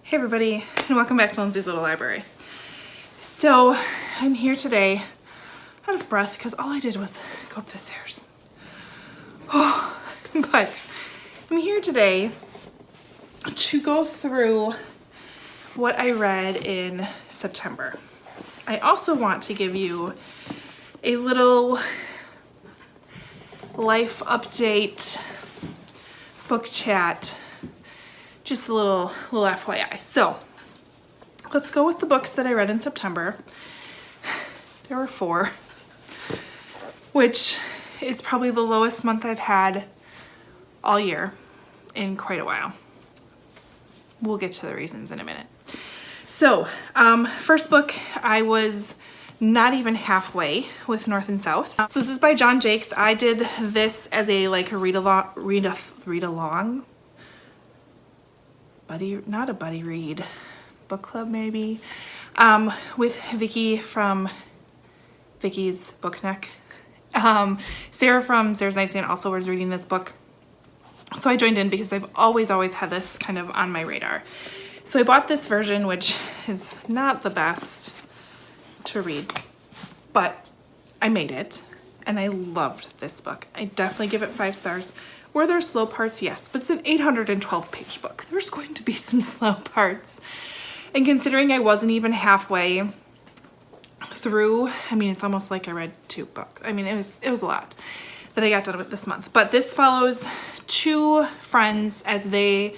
Hey everybody, and welcome back to Lindsay's Little Library. So I'm here today out of breath because all I did was go up the stairs. Oh, but I'm here today to go through what I read in September. I also want to give you a little life update, book chat, just a little FYI. So let's go with the books that I read in September. There were 4, which is probably the lowest month I've had all year in quite a while. We'll get to the reasons in a minute. So first book, I was not even halfway with North and South. So this is by John Jakes. I did this as a read along buddy, not a buddy read, book club maybe, with Vicky from Vicky's Book Nook. Sarah from Sarah's Nightstand also was reading this book, so I joined in because I've always had this kind of on my radar. So I bought this version, which is not the best to read, but I made it and I loved this book. I definitely give it 5 stars. Were there slow parts? Yes, but it's an 812 page book. There's going to be some slow parts. And considering I wasn't even halfway through, I mean, it's almost like I read 2 books. I mean, it was a lot that I got done with this month. But this follows 2 friends as really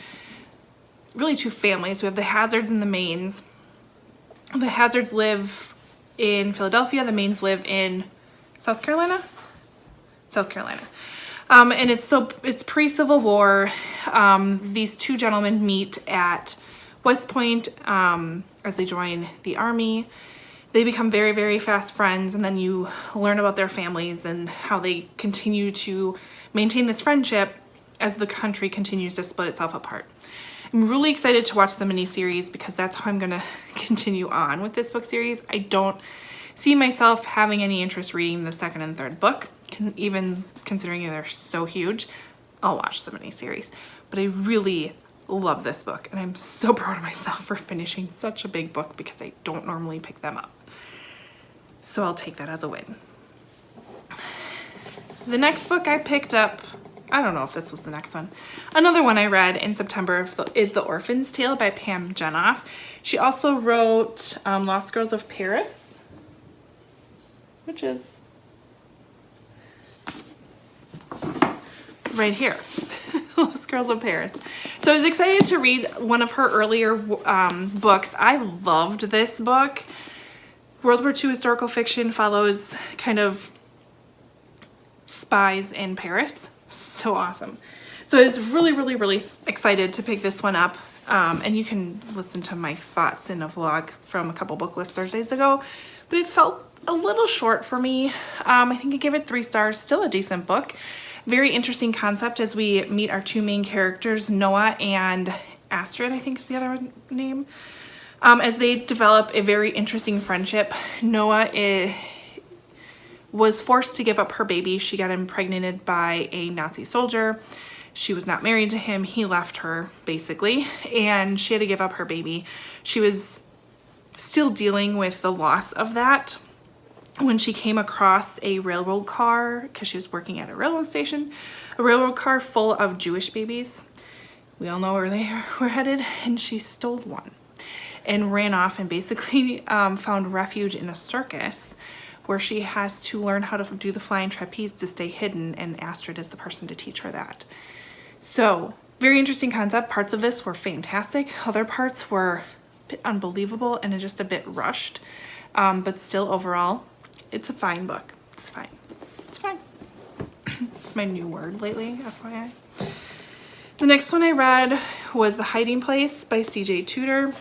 2 families. We have the Hazards and the Mains. The Hazards live in Philadelphia. The Mains live in South Carolina. And it's pre-Civil War. These 2 gentlemen meet at West Point as they join the Army. They become very, very fast friends, and then you learn about their families and how they continue to maintain this friendship as the country continues to split itself apart. I'm really excited to watch the miniseries because that's how I'm going to continue on with this book series. I don't see myself having any interest reading the 2nd and 3rd book, even considering they're so huge. I'll watch the miniseries, but I really love this book and I'm so proud of myself for finishing such a big book because I don't normally pick them up. So I'll take that as a win. The next book I picked up, I don't know if this was the next one. Another one I read in September is The Orphan's Tale by Pam Jenoff. She also wrote Lost Girls of Paris, which is right here. Lost Girls of Paris. So I was excited to read one of her earlier books. I loved this book. World War II historical fiction, follows kind of spies in Paris. So awesome. So I was really excited to pick this one up. And you can listen to my thoughts in a vlog from a couple book list Thursdays ago, but it felt a little short for me. I think I give it 3 stars, still a decent book. Very interesting concept as we meet our 2 main characters, Noah and Astrid, I think is the other name. As they develop a very interesting friendship. Noah was forced to give up her baby. She got impregnated by a Nazi soldier. She was not married to him. He left her, basically, and she had to give up her baby. She was still dealing with the loss of that when she came across a railroad car, because she was working at a railroad station, a railroad car full of Jewish babies. We all know where they were headed, and she stole one and ran off and basically found refuge in a circus where she has to learn how to do the flying trapeze to stay hidden, and Astrid is the person to teach her that. So very interesting concept. Parts of this were fantastic. Other parts were a bit unbelievable and just a bit rushed, but still overall, it's a fine book. It's fine. It's fine. It's my new word lately, FYI. The next one I read was The Hiding Place by C.J. Tudor.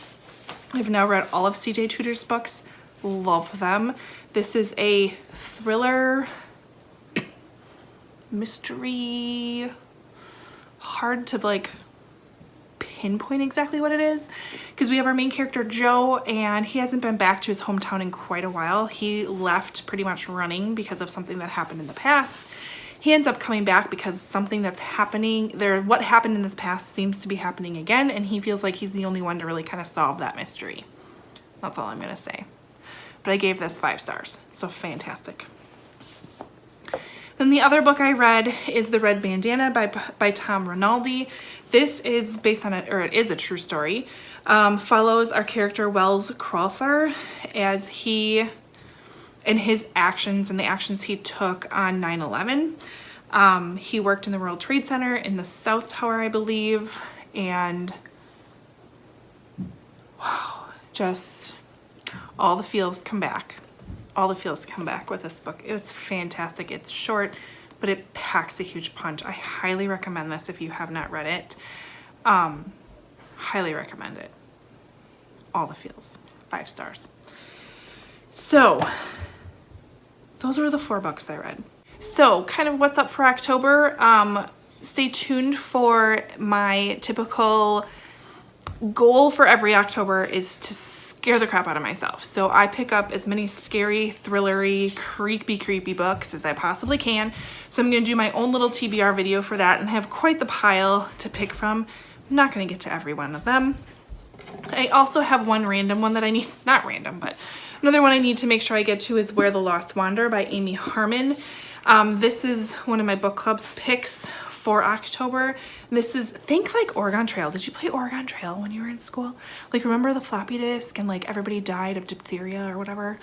I've now read all of C.J. Tudor's books. Love them. This is a thriller, mystery, hard to pinpoint exactly what it is, because we have our main character Joe, and he hasn't been back to his hometown in quite a while. He left pretty much running because of something that happened in the past. he ends up coming back because something that's happening there, what happened in this past seems to be happening again, and he feels like he's the only one to really kind of solve that mystery. That's all I'm gonna say. But I gave this 5 stars, so fantastic. Then the other book I read is The Red Bandana by Tom Rinaldi. This is based on it is a true story. Follows our character Wells Crowther as he and his actions and the actions he took on 9/11. He worked in the World Trade Center in the South Tower, I believe, and wow, just all the feels come back. All the feels come back with this book. It's fantastic. It's short, but it packs a huge punch. I highly recommend this if you have not read it. Highly recommend it. All the feels. 5 stars. So those were the 4 books I read. So kind of what's up for October. Stay tuned for my typical goal for every October is to scare the crap out of myself. So I pick up as many scary, thrillery, creepy books as I possibly can. So I'm gonna do my own little TBR video for that and have quite the pile to pick from. I'm not gonna get to every one of them. I also have one random one that I need, not random, but another one I need to make sure I get to is Where the Lost Wander by Amy Harmon. This is one of my book club's picks for October. This is, think like Oregon Trail. Did you play Oregon Trail when you were in school? Like, remember the floppy disk and like everybody died of diphtheria or whatever?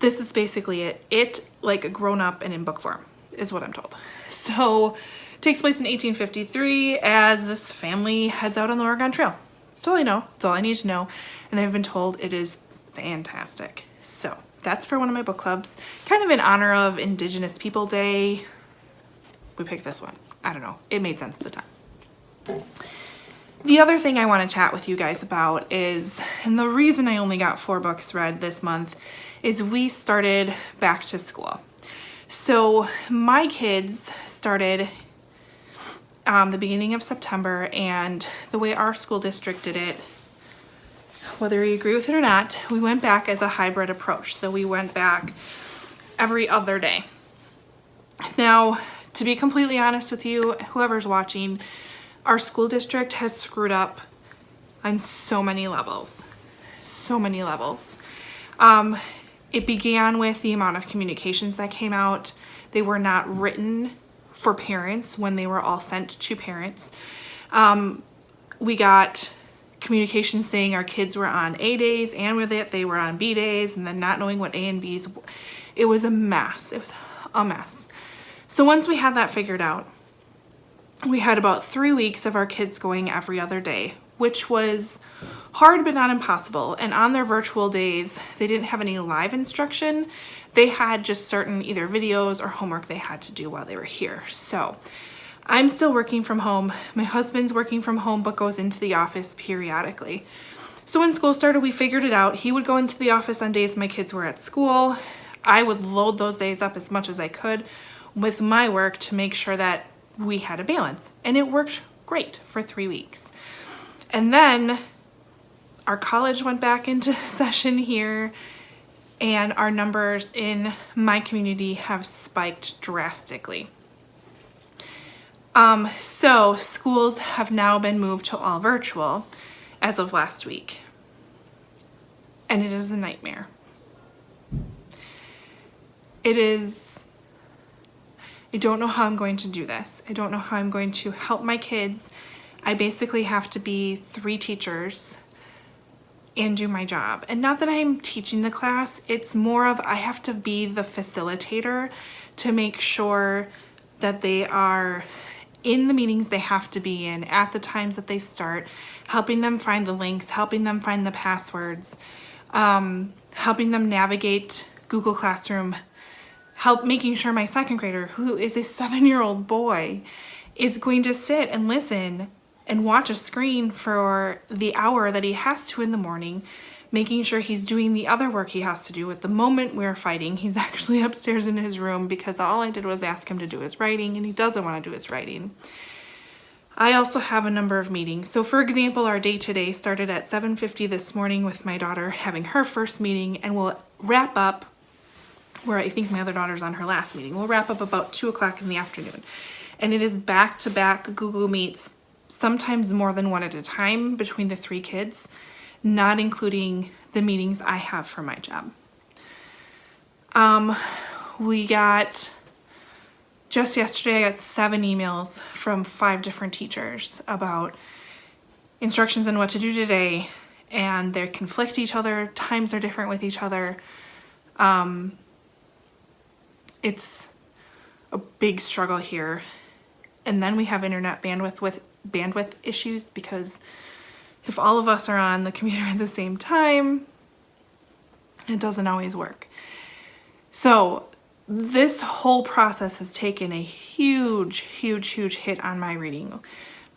This is basically it. It, like, grown up and in book form is what I'm told. So it takes place in 1853 as this family heads out on the Oregon Trail. That's all I know. That's all I need to know. And I've been told it is fantastic. So that's for one of my book clubs. Kind of in honor of Indigenous People Day. We picked this one. I don't know. It made sense at the time. The other thing I want to chat with you guys about is, and the reason I only got 4 books read this month, is we started back to school. So my kids started the beginning of September, and the way our school district did it, whether you agree with it or not, we went back as a hybrid approach. So we went back every other day. Now, to be completely honest with you, whoever's watching, our school district has screwed up on so many levels. So many levels. It began with the amount of communications that came out. They were not written for parents when they were all sent to parents. We got communications saying our kids were on A days and with it they were on B days, and then not knowing what A and B's. It was a mess. It was a mess. So once we had that figured out, we had about 3 weeks of our kids going every other day, which was hard but not impossible. And on their virtual days, they didn't have any live instruction. They had just certain either videos or homework they had to do while they were here. So I'm still working from home. My husband's working from home but goes into the office periodically. So when school started, we figured it out. He would go into the office on days my kids were at school. I would load those days up as much as I could with my work to make sure that we had a balance. And it worked great for 3 weeks. And then our college went back into session here, and our numbers in my community have spiked drastically. So schools have now been moved to all virtual as of last week. And it is a nightmare. It is, I don't know how I'm going to do this. I don't know how I'm going to help my kids. I basically have to be 3 teachers and do my job. And not that I'm teaching the class, it's more of I have to be the facilitator to make sure that they are in the meetings they have to be in at the times that they start, helping them find the links, helping them find the passwords, helping them navigate Google Classroom, making sure my 2nd grader, who is a 7-year-old boy, is going to sit and listen and watch a screen for the hour that he has to in the morning, making sure he's doing the other work he has to do. At the moment we're fighting, he's actually upstairs in his room because all I did was ask him to do his writing, and he doesn't want to do his writing. I also have a number of meetings. So for example, our day today started at 7:50 this morning with my daughter having her first meeting, and we'll wrap up where I think my other daughter's on her last meeting. We'll wrap up about 2 o'clock in the afternoon. And it is back-to-back Google Meets, sometimes more than one at a time between the 3 kids, not including the meetings I have for my job. We got, just yesterday I got 7 emails from 5 different teachers about instructions on what to do today, and they conflict each other, times are different with each other. It's a big struggle here. And then we have internet bandwidth issues, because if all of us are on the computer at the same time, it doesn't always work. So this whole process has taken a huge hit on my reading,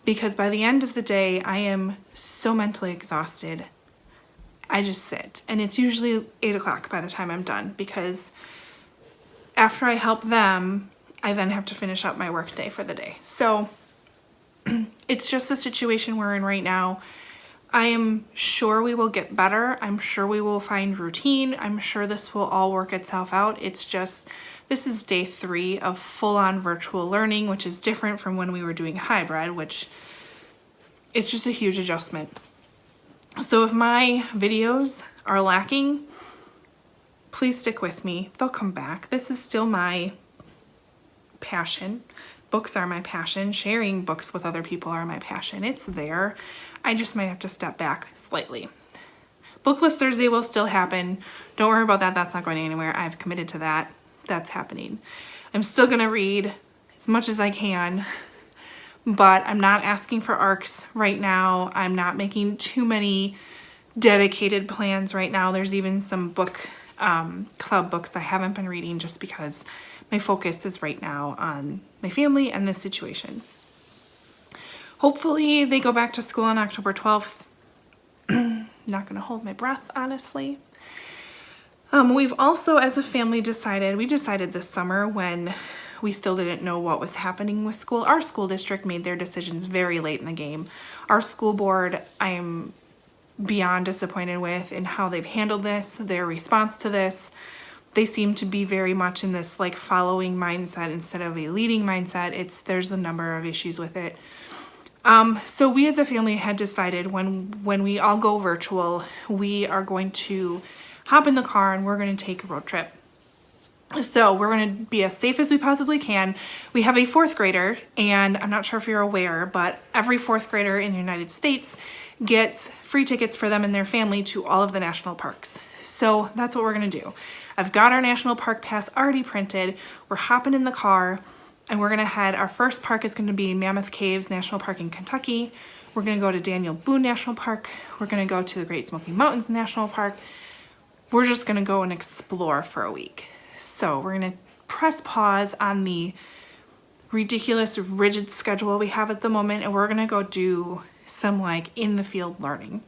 because by the end of the day, I am so mentally exhausted. I just sit, and it's usually 8 o'clock by the time I'm done, because after I help them, I then have to finish up my work day for the day. So it's just the situation we're in right now. I am sure we will get better. I'm sure we will find routine. I'm sure this will all work itself out. It's just, this is day 3 of full-on virtual learning, which is different from when we were doing hybrid, which is just a huge adjustment. So if my videos are lacking, please stick with me. They'll come back. This is still my passion. Books are my passion. Sharing books with other people are my passion. It's there. I just might have to step back slightly. Bookless Thursday will still happen. Don't worry about that. That's not going anywhere. I've committed to that. That's happening. I'm still going to read as much as I can, but I'm not asking for ARCs right now. I'm not making too many dedicated plans right now. There's even some book club books I haven't been reading, just because my focus is right now on my family and this situation. Hopefully they go back to school on October 12th. Not going to hold my breath, honestly. We've also, as a family, we decided this summer, when we still didn't know what was happening with school. Our school district made their decisions very late in the game. Our school board, I'm beyond disappointed with in how they've handled this, their response to this. They seem to be very much in this like following mindset instead of a leading mindset. There's a number of issues with it. So we as a family had decided when we all go virtual, we are going to hop in the car and we're going to take a road trip. So we're going to be as safe as we possibly can. We have a 4th grader, and I'm not sure if you're aware, but every 4th grader in the United States gets free tickets for them and their family to all of the national parks. So that's what we're going to do. I've got our national park pass already printed. We're hopping in the car and we're going to head. Our first park is going to be Mammoth Caves National Park in Kentucky. We're going to go to Daniel Boone National Park. We're going to go to the Great Smoky Mountains National Park. We're just going to go and explore for a week. So we're going to press pause on the ridiculous, rigid schedule we have at the moment, and we're going to go do some like in the field learning.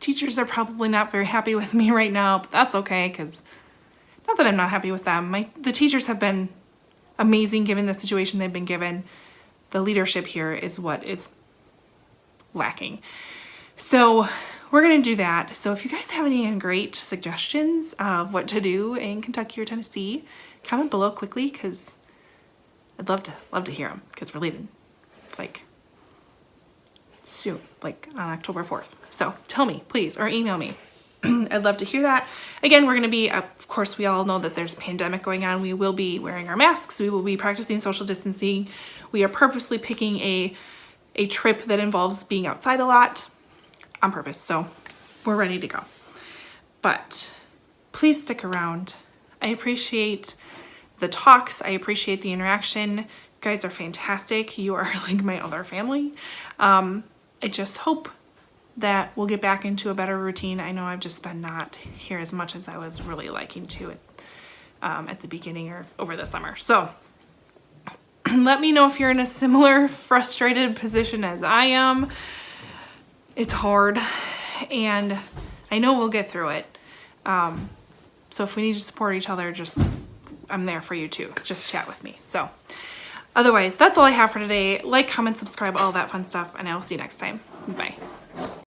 Teachers are probably not very happy with me right now, but that's okay, because not that I'm not happy with them. The teachers have been amazing given the situation they've been given. The leadership here is what is lacking. So we're going to do that. So if you guys have any great suggestions of what to do in Kentucky or Tennessee, comment below quickly, because I'd love to hear them, because we're leaving like soon, like on October 4th. So tell me, please, or email me. I'd love to hear that. Again, we're going to be, of course, we all know that there's a pandemic going on. We will be wearing our masks. We will be practicing social distancing. We are purposely picking a trip that involves being outside a lot on purpose. So we're ready to go. But please stick around. I appreciate the talks. I appreciate the interaction. You guys are fantastic. You are like my other family. I just hope that we'll get back into a better routine. I know I've just been not here as much as I was really liking to at the beginning or over the summer. So let me know if you're in a similar frustrated position as I am. It's hard, and I know we'll get through it. So if we need to support each other, I'm there for you too. Just chat with me. So otherwise, that's all I have for today. Like, comment, subscribe, all that fun stuff, and I will see you next time. Bye.